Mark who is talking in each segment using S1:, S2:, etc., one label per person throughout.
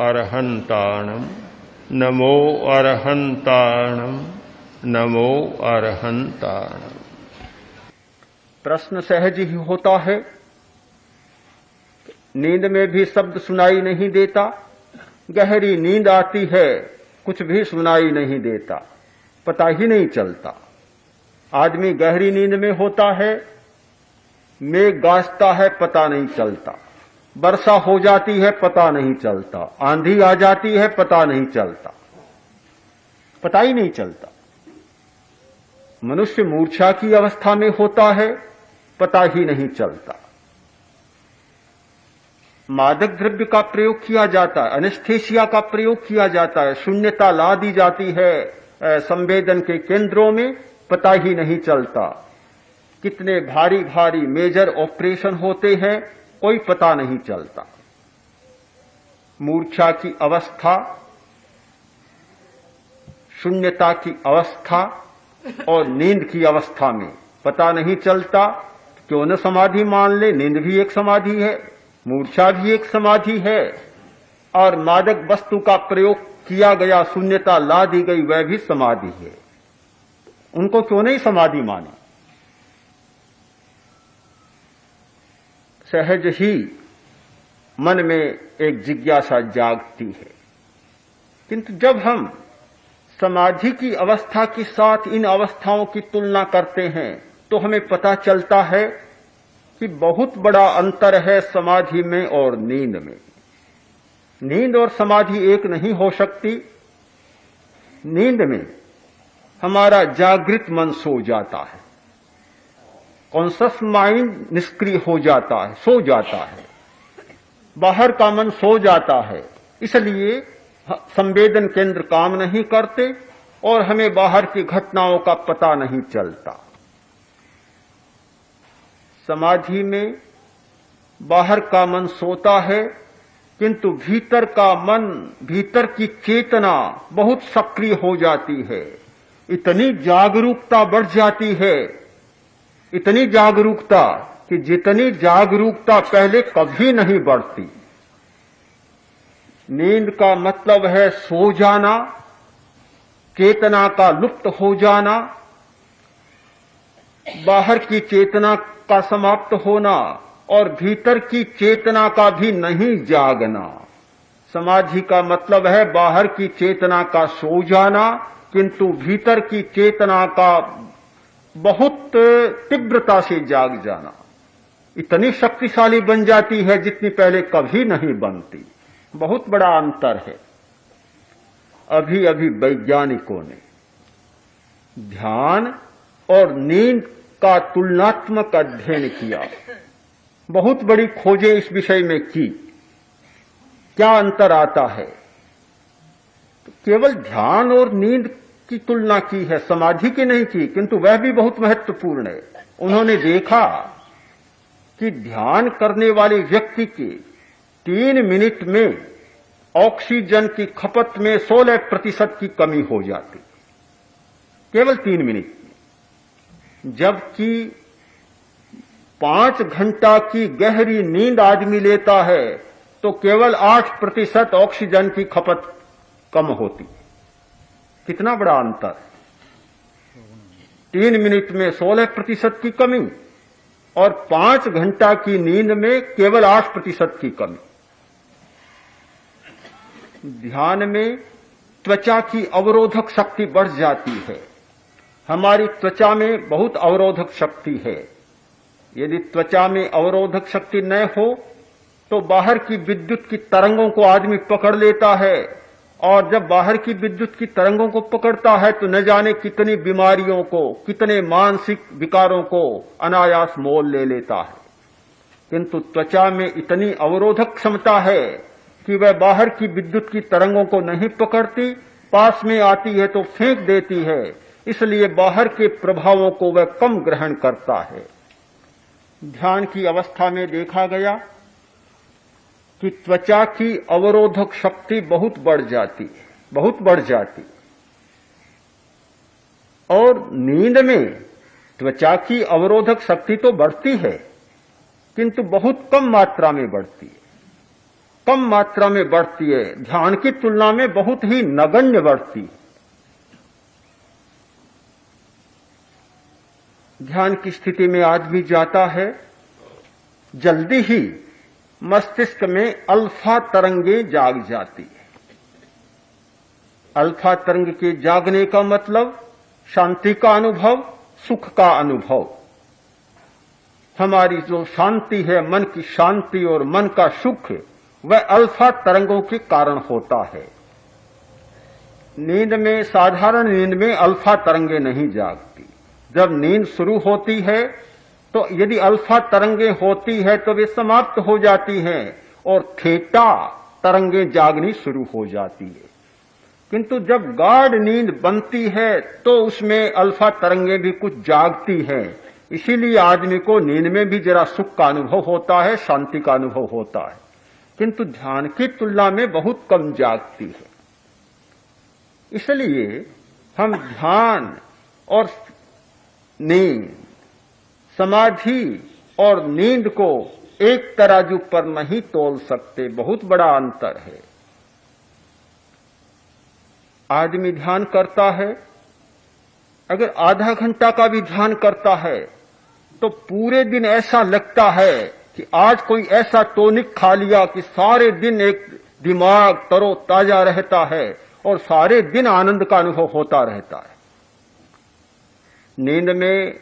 S1: अरहंताणम नमो अरहंताणम नमो अरहंताणम।
S2: प्रश्न सहज ही होता है, नींद में भी शब्द सुनाई नहीं देता, गहरी नींद आती है कुछ भी सुनाई नहीं देता, पता ही नहीं चलता। आदमी गहरी नींद में होता है, मेघ गाजता है पता नहीं चलता, वर्षा हो जाती है पता नहीं चलता, आंधी आ जाती है पता नहीं चलता, पता ही नहीं चलता। मनुष्य मूर्छा की अवस्था में होता है, पता ही नहीं चलता। मादक द्रव्य का प्रयोग किया जाता है, एनेस्थेसिया का प्रयोग किया जाता है, शून्यता ला दी जाती है संवेदन के केंद्रों में, पता ही नहीं चलता। कितने भारी भारी मेजर ऑपरेशन होते हैं, कोई पता नहीं चलता। मूर्छा की अवस्था, शून्यता की अवस्था और नींद की अवस्था में पता नहीं चलता। क्यों न समाधि मान ले, नींद भी एक समाधि है, मूर्छा भी एक समाधि है, और मादक वस्तु का प्रयोग किया गया, शून्यता ला दी गई, वह भी समाधि है। उनको क्यों नहीं समाधि माने? सहज ही मन में एक जिज्ञासा जागती है, किंतु जब हम समाधि की अवस्था के साथ इन अवस्थाओं की तुलना करते हैं तो हमें पता चलता है कि बहुत बड़ा अंतर है समाधि में और नींद में। नींद और समाधि एक नहीं हो सकती। नींद में हमारा जागृत मन सो जाता है, कॉन्शस माइंड निष्क्रिय हो जाता है, सो जाता है, बाहर का मन सो जाता है, इसलिए संवेदन केंद्र काम नहीं करते और हमें बाहर की घटनाओं का पता नहीं चलता। समाधि में बाहर का मन सोता है, किंतु भीतर का मन, भीतर की चेतना बहुत सक्रिय हो जाती है। इतनी जागरूकता बढ़ जाती है, इतनी जागरूकता कि जितनी जागरूकता पहले कभी नहीं बढ़ती। नींद का मतलब है सो जाना, चेतना का लुप्त हो जाना, बाहर की चेतना का समाप्त होना और भीतर की चेतना का भी नहीं जागना। समाधि का मतलब है बाहर की चेतना का सो जाना, किंतु भीतर की चेतना का बहुत तीव्रता से जाग जाना। इतनी शक्तिशाली बन जाती है जितनी पहले कभी नहीं बनती। बहुत बड़ा अंतर है। अभी अभी वैज्ञानिकों ने ध्यान और नींद का तुलनात्मक अध्ययन किया, बहुत बड़ी खोजें इस विषय में की। क्या अंतर आता है? तो केवल ध्यान और नींद की तुलना की है, समाधि की नहीं की, किंतु वह भी बहुत महत्वपूर्ण है। उन्होंने देखा कि ध्यान करने वाले व्यक्ति के 3 मिनट में ऑक्सीजन की खपत में 16% की कमी हो जाती, केवल 3 मिनट में। जबकि 5 घंटा की गहरी नींद आदमी लेता है तो केवल 8% ऑक्सीजन की खपत कम होती। कितना बड़ा अंतर! 3 मिनट में 16% की कमी और 5 घंटा की नींद में केवल 8% की कमी। ध्यान में त्वचा की अवरोधक शक्ति बढ़ जाती है। हमारी त्वचा में बहुत अवरोधक शक्ति है। यदि त्वचा में अवरोधक शक्ति न हो तो बाहर की विद्युत की तरंगों को आदमी पकड़ लेता है, और जब बाहर की विद्युत की तरंगों को पकड़ता है तो न जाने कितनी बीमारियों को, कितने मानसिक विकारों को अनायास मोल ले लेता है। किंतु त्वचा में इतनी अवरोधक क्षमता है कि वह बाहर की विद्युत की तरंगों को नहीं पकड़ती, पास में आती है तो फेंक देती है, इसलिए बाहर के प्रभावों को वह कम ग्रहण करता है। ध्यान की अवस्था में देखा गया कि त्वचा की अवरोधक शक्ति बहुत बढ़ जाती है, बहुत बढ़ जाती। और नींद में त्वचा की अवरोधक शक्ति तो बढ़ती है, किंतु बहुत कम मात्रा में बढ़ती है, कम मात्रा में बढ़ती है, ध्यान की तुलना में बहुत ही नगण्य बढ़ती है। ध्यान की स्थिति में आदमी जाता है, जल्दी ही मस्तिष्क में अल्फा तरंगे जाग जाती है। अल्फा तरंग के जागने का मतलब शांति का अनुभव, सुख का अनुभव। हमारी जो शांति है, मन की शांति और मन का सुख, वह अल्फा तरंगों के कारण होता है। नींद में, साधारण नींद में अल्फा तरंगे नहीं जागती। जब नींद शुरू होती है तो यदि अल्फा तरंगे होती है तो वे समाप्त हो जाती हैं और थीटा तरंगे जागनी शुरू हो जाती है। किंतु जब गाढ़ नींद बनती है तो उसमें अल्फा तरंगे भी कुछ जागती हैं। इसीलिए आदमी को नींद में भी जरा सुख का अनुभव होता है, शांति का अनुभव होता है, किंतु ध्यान की तुलना में बहुत कम जागती है। इसलिए हम ध्यान और नींद, समाधि और नींद को एक तराजू पर नहीं तोल सकते, बहुत बड़ा अंतर है। आदमी ध्यान करता है, अगर आधा घंटा का भी ध्यान करता है तो पूरे दिन ऐसा लगता है कि आज कोई ऐसा टॉनिक खा लिया कि सारे दिन एक दिमाग तरोताजा रहता है और सारे दिन आनंद का अनुभव होता रहता है। नींद में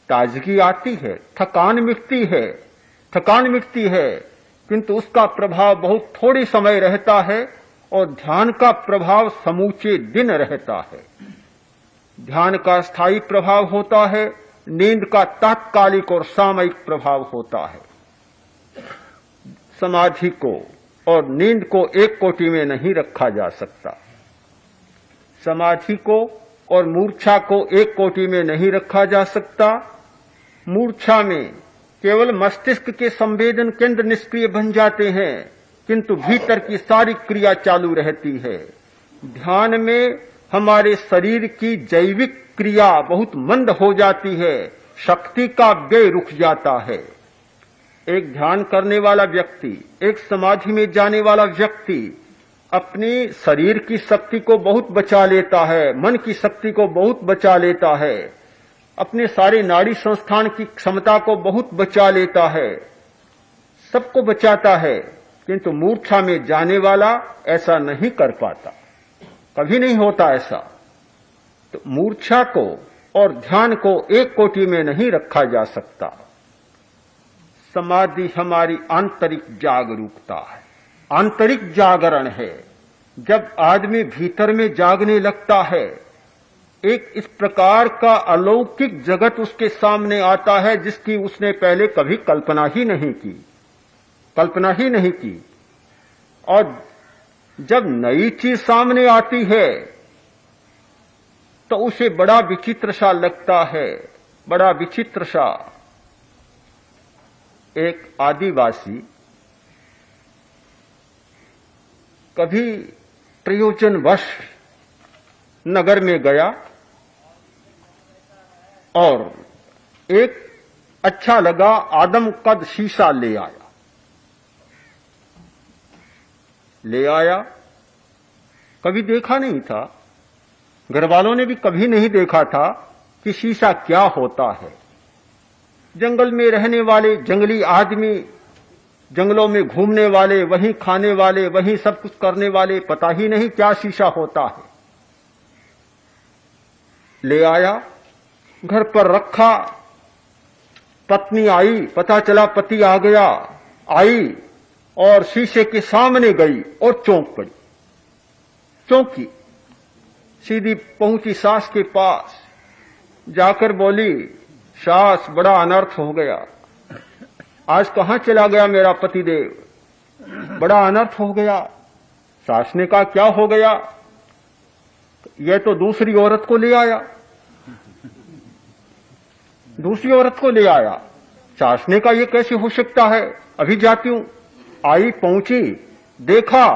S2: ताजगी आती है, थकान मिटती है, किंतु उसका प्रभाव बहुत थोड़ी समय रहता है और ध्यान का प्रभाव समूचे दिन रहता है। ध्यान का स्थायी प्रभाव होता है, नींद का तात्कालिक और सामयिक प्रभाव होता है। समाधि को और नींद को एक कोटि में नहीं रखा जा सकता। समाधि को और मूर्छा को एक कोटि में नहीं रखा जा सकता। मूर्छा में केवल मस्तिष्क के संवेदन केंद्र निष्क्रिय बन जाते हैं, किंतु भीतर की सारी क्रिया चालू रहती है। ध्यान में हमारे शरीर की जैविक क्रिया बहुत मंद हो जाती है, शक्ति का व्यय रुक जाता है। एक ध्यान करने वाला व्यक्ति, एक समाधि में जाने वाला व्यक्ति अपनी शरीर की शक्ति को बहुत बचा लेता है, मन की शक्ति को बहुत बचा लेता है, अपने सारे नाड़ी संस्थान की क्षमता को बहुत बचा लेता है, सबको बचाता है, किंतु मूर्छा में जाने वाला ऐसा नहीं कर पाता, कभी नहीं होता ऐसा। तो मूर्छा को और ध्यान को एक कोटि में नहीं रखा जा सकता। समाधि हमारी आंतरिक जागरूकता है, आंतरिक जागरण है। जब आदमी भीतर में जागने लगता है, एक इस प्रकार का अलौकिक जगत उसके सामने आता है जिसकी उसने पहले कभी कल्पना ही नहीं की। और जब नई चीज सामने आती है तो उसे बड़ा विचित्र सा लगता है, बड़ा विचित्र सा। एक आदिवासी कभी प्रयोजनवश नगर में गया और एक अच्छा लगा आदम कद शीशा ले आया। कभी देखा नहीं था, घर वालों ने भी कभी नहीं देखा था कि शीशा क्या होता है। जंगल में रहने वाले जंगली आदमी, जंगलों में घूमने वाले, वहीं खाने वाले, वहीं सब कुछ करने वाले, पता ही नहीं क्या शीशा होता है। ले आया, घर पर रखा, पत्नी आई, पता चला पति आ गया, आई और शीशे के सामने गई और चौंकी। सीधी पहुंची सास के पास, जाकर बोली, सास बड़ा अनर्थ हो गया, आज कहां चला गया मेरा पतिदेव, बड़ा अनर्थ हो गया। सास ने कहा क्या हो गया? यह तो दूसरी औरत को ले आया। सास ने कहा यह कैसे हो सकता है, अभी जाती हूं। आई, पहुंची, देखा,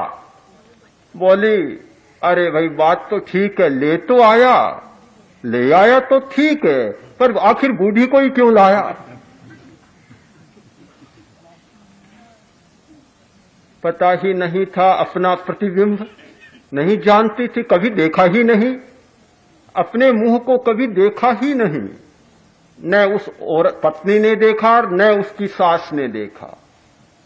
S2: बोली अरे भाई बात तो ठीक है, ले आया तो ठीक है, पर आखिर बूढ़ी को ही क्यों लाया? पता ही नहीं था अपना प्रतिबिंब, नहीं जानती थी, कभी देखा ही नहीं, अपने मुंह को कभी देखा ही नहीं। न उस औरत पत्नी ने देखा, न उसकी सास ने देखा,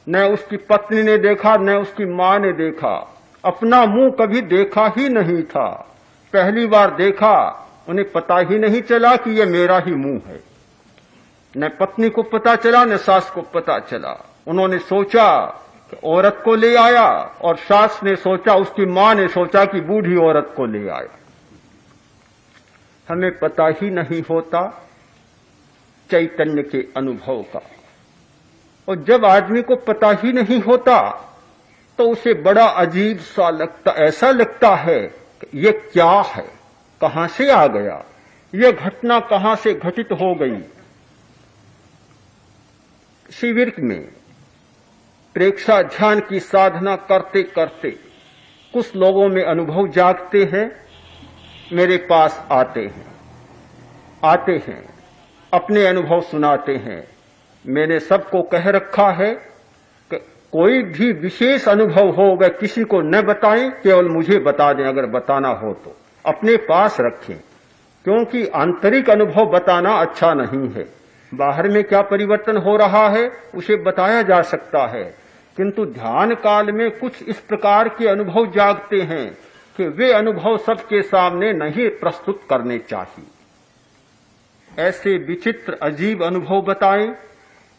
S2: न उसकी पत्नी ने देखा, न उसकी मां ने देखा, अपना मुंह कभी देखा ही नहीं था। पहली बार देखा, उन्हें पता ही नहीं चला कि यह मेरा ही मुंह है। न पत्नी को पता चला, न सास को पता चला। उन्होंने सोचा कि औरत को ले आया, और सास ने सोचा, उसकी मां ने सोचा कि बूढ़ी औरत को ले आया। हमें पता ही नहीं होता चैतन्य के अनुभव का। और जब आदमी को पता ही नहीं होता तो उसे बड़ा अजीब सा लगता, ऐसा लगता है कि ये क्या है, कहां से आ गया, ये घटना कहां से घटित हो गई। शिविर में प्रेक्षा ध्यान की साधना करते करते कुछ लोगों में अनुभव जागते हैं, मेरे पास आते हैं, अपने अनुभव सुनाते हैं। मैंने सबको कह रखा है कि कोई भी विशेष अनुभव हो वह किसी को न बताएं, केवल मुझे बता दें। अगर बताना हो तो अपने पास रखें, क्योंकि आंतरिक अनुभव बताना अच्छा नहीं है। बाहर में क्या परिवर्तन हो रहा है उसे बताया जा सकता है, किंतु ध्यान काल में कुछ इस प्रकार के अनुभव जागते हैं कि वे अनुभव सबके सामने नहीं प्रस्तुत करने चाहिए। ऐसे विचित्र अजीब अनुभव बताएं।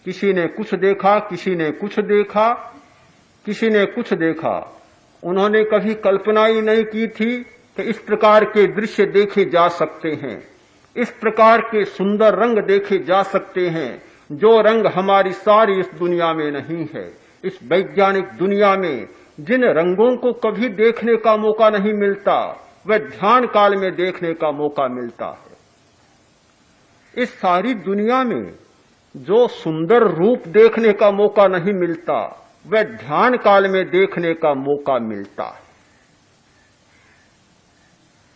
S2: किसी ने कुछ देखा, किसी ने कुछ देखा, किसी ने कुछ देखा। उन्होंने कभी कल्पना ही नहीं की थी कि इस प्रकार के दृश्य देखे जा सकते हैं, इस प्रकार के सुंदर रंग देखे जा सकते हैं, जो रंग हमारी सारी इस दुनिया में नहीं है। इस वैज्ञानिक दुनिया में जिन रंगों को कभी देखने का मौका नहीं मिलता, वह ध्यान काल में देखने का मौका मिलता है। इस सारी दुनिया में जो सुंदर रूप देखने का मौका नहीं मिलता, वह ध्यान काल में देखने का मौका मिलता है।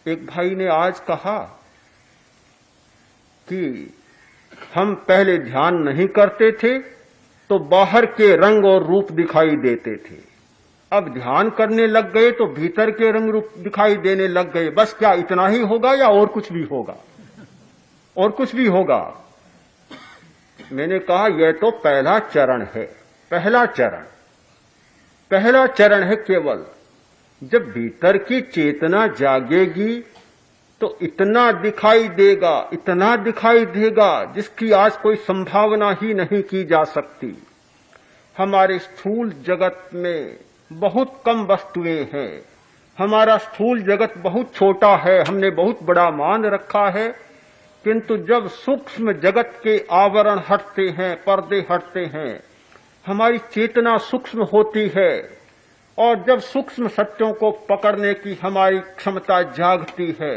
S2: एक भाई ने आज कहा कि हम पहले ध्यान नहीं करते थे तो बाहर के रंग और रूप दिखाई देते थे, अब ध्यान करने लग गए तो भीतर के रंग रूप दिखाई देने लग गए। बस क्या इतना ही होगा या और कुछ भी होगा? और कुछ भी होगा। मैंने कहा यह तो पहला चरण है, पहला चरण है केवल। जब भीतर की चेतना जागेगी तो इतना दिखाई देगा जिसकी आज कोई संभावना ही नहीं की जा सकती। हमारे स्थूल जगत में बहुत कम वस्तुएं हैं, हमारा स्थूल जगत बहुत छोटा है, हमने बहुत बड़ा मान रखा है, किंतु जब सूक्ष्म जगत के आवरण हटते हैं, पर्दे हटते हैं, हमारी चेतना सूक्ष्म होती है, और जब सूक्ष्म सत्यों को पकड़ने की हमारी क्षमता जागती है,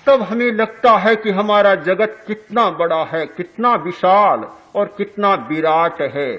S2: तब हमें लगता है कि हमारा जगत कितना बड़ा है, कितना विशाल और कितना विराट है।